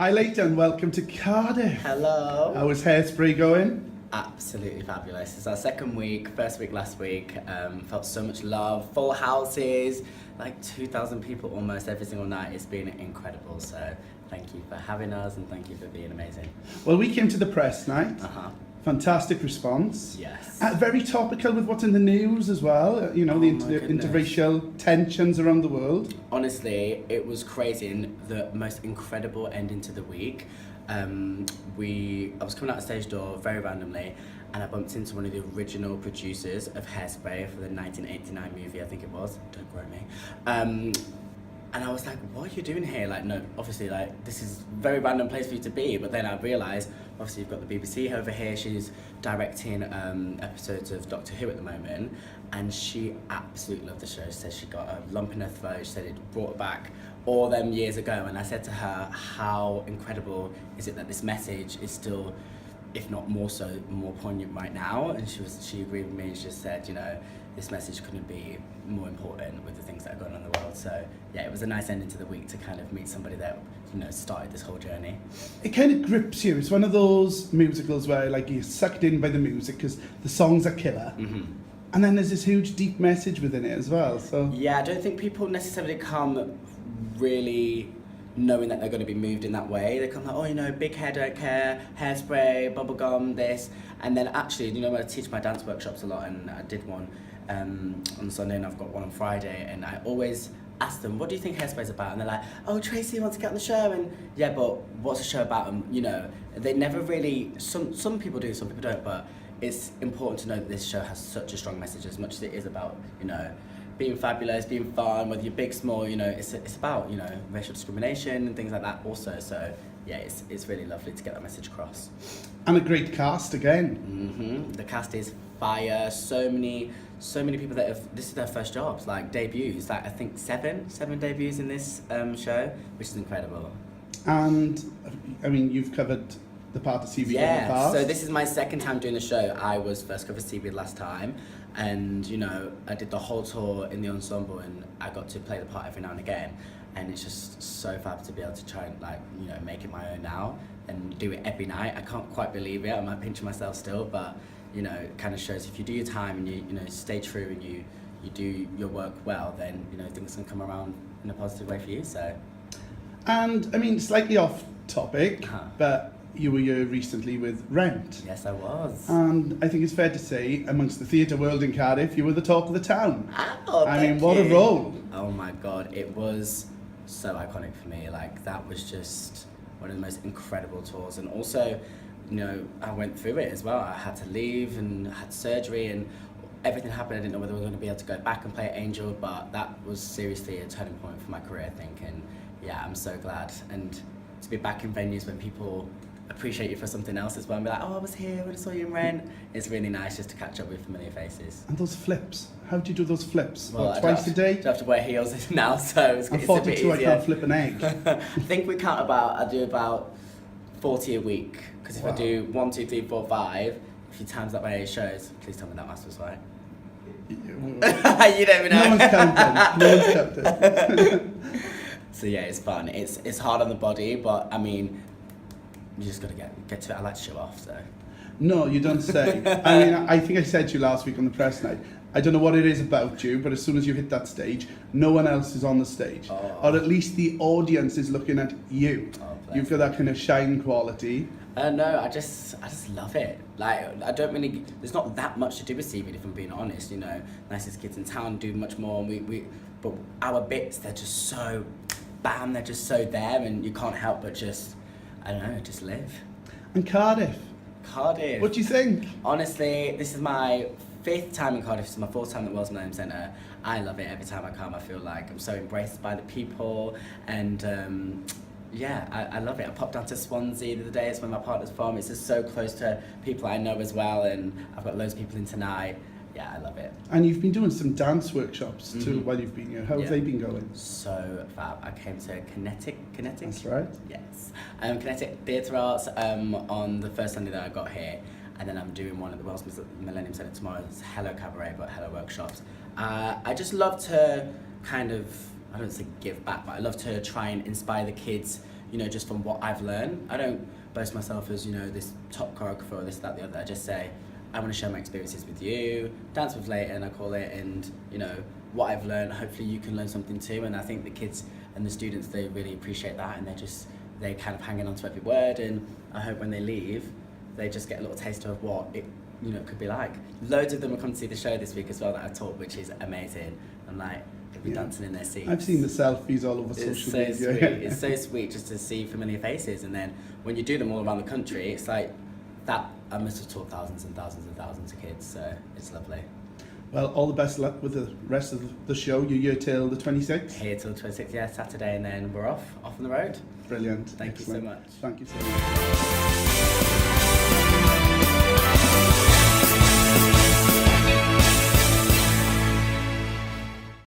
Hi Layton, welcome to Cardiff. Hello. How is Hairspray going? Absolutely fabulous. It's our second week, first week last week. Felt so much love, full houses, like 2,000 people almost every single night. It's been incredible. So thank you for having us and thank you for being amazing. Well, we came to the press night. Fantastic response. Yes. Very topical with what's in the news as well. You know, the interracial tensions around the world. Honestly, it was crazy and the most incredible ending to the week. I was coming out the stage door very randomly and I bumped into one of the original producers of Hairspray for the 1989 movie, I think it was. Don't quote me. And I was like, what are you doing here? Like, no, obviously, like, this is a very random place for you to be. But then I realised, obviously, you've got the BBC over here. She's directing episodes of Doctor Who at the moment. And she absolutely loved the show. She said she got a lump in her throat. She said it brought her back all them years ago. And I said to her, how incredible is it that this message is still, if not more so, more poignant right now? And she agreed with me and she just said, you know, this message couldn't be more important with the things that are going on in the world. So yeah, it was a nice ending to the week to kind of meet somebody that, you know, started this whole journey. It kind of grips you. It's one of those musicals where like you're sucked in by the music because the songs are killer. And then there's this huge deep message within it as well. So yeah, I don't think people necessarily come really knowing that they're going to be moved in that way. They come like, oh, you know, big hair, don't care, hairspray, bubblegum, this. And then actually, you know, I teach my dance workshops a lot and I did one on Sunday and I've got one on Friday and I always ask them, what do you think Hairspray's about? And they're like, oh, Tracy wants to get on the show. And yeah, but what's the show about? And you know, they never really, some people do, some people don't, but it's important to know that this show has such a strong message as much as it is about, you know, being fabulous, being fun, whether you're big, small, you know, it's about, you know, racial discrimination and things like that also. So yeah, it's really lovely to get that message across. And a great cast again. The cast is fire. So many people that have, this is their first jobs, like debuts, like I think seven debuts in this show, which is incredible. And I mean, you've covered the part of Seaweed in the past. So this is my second time doing the show. I was first covered Seaweed last time, and you know, I did the whole tour in the ensemble, and I got to play the part every now and again. And it's just so fab to be able to try and, like, you know, make it my own now and do it every night. I can't quite believe it. I'm like pinching myself still, but you know, it kind of shows if you do your time and you know, stay true and you do your work well, then you know, things can come around in a positive way for you. So. And I mean, slightly off topic, but you were here recently with Rent. Yes, I was. And I think it's fair to say, amongst the theatre world in Cardiff, you were the talk of the town. Oh, I mean, what a role. Oh my God, it was so iconic for me. Like, that was just one of the most incredible tours. And also, you know, I went through it as well. I had to leave and had surgery and everything happened. I didn't know whether we were going to be able to go back and play at Angel, but that was seriously a turning point for my career, I think. And yeah, I'm so glad. And to be back in venues when people appreciate you for something else as well and be like, oh, I was here when I saw you in Rent. It's really nice just to catch up with familiar faces. And those flips, how do you do those flips? Well, twice a day? I have to wear heels now, so it's a bit easier. I can't flip an egg. I think I do about 40 a week, because if I do 1, 2, 3, 4, 5, if you times that by 8 shows, please tell me that maths was right. You don't even know. No one's counting. So yeah, it's fun. It's hard on the body, but I mean, you just gotta get to it. I like to show off, so. No, you don't say. I mean, I think I said to you last week on the press night, I don't know what it is about you, but as soon as you hit that stage, no one else is on the stage. Or at least the audience is looking at you. You've got that kind of shine quality. No, I just love it. Like, I don't really, there's not that much to do with Seaweed, if I'm being honest, you know. Nicest Kids in Town do much more, but our bits, they're just so, bam, they're just so there, and you can't help but just, I don't know, just live. And Cardiff. What do you think? Honestly, this is my 5th time in Cardiff. This is my 4th time at Wells Millennium Centre. I love it. Every time I come, I feel like I'm so embraced by the people, and yeah, I love it. I popped down to Swansea the other day. It's where my partner's from. It's just so close to people I know as well, and I've got loads of people in tonight. Yeah, I love it. And you've been doing some dance workshops too while you've been here. How have they been going? So fab. I came to Kinetic. That's right. Yes. Kinetic Theatre Arts on the first Sunday that I got here. And then I'm doing one at the Wells Millennium Centre tomorrow. It's Hello Cabaret, but Hello Workshops. I just love to kind of, I don't say give back, but I love to try and inspire the kids you know, just from what I've learned. I don't boast myself as, you know, this top choreographer or this, that, the other. I just say, I want to share my experiences with you, dance with Layton, I call it, and, you know, what I've learned, hopefully you can learn something too. And I think the kids and the students, they really appreciate that, and they're kind of hanging on to every word, and I hope when they leave, they just get a little taste of what it, you know, could be like. Loads of them are coming to see the show this week as well that I taught, which is amazing. And like, they'll be dancing in their seats. I've seen the selfies all over It's social so media. sweet. It's so sweet just to see familiar faces, and then when you do them all around the country, it's like that. I must have taught thousands and thousands and thousands of kids, so it's lovely. Well, all the best luck with the rest of the show. You're here till the 26th. Here till 26th, yeah, Saturday, and then we're off on the road. Brilliant. Thank Excellent. you so much. Thank you so much.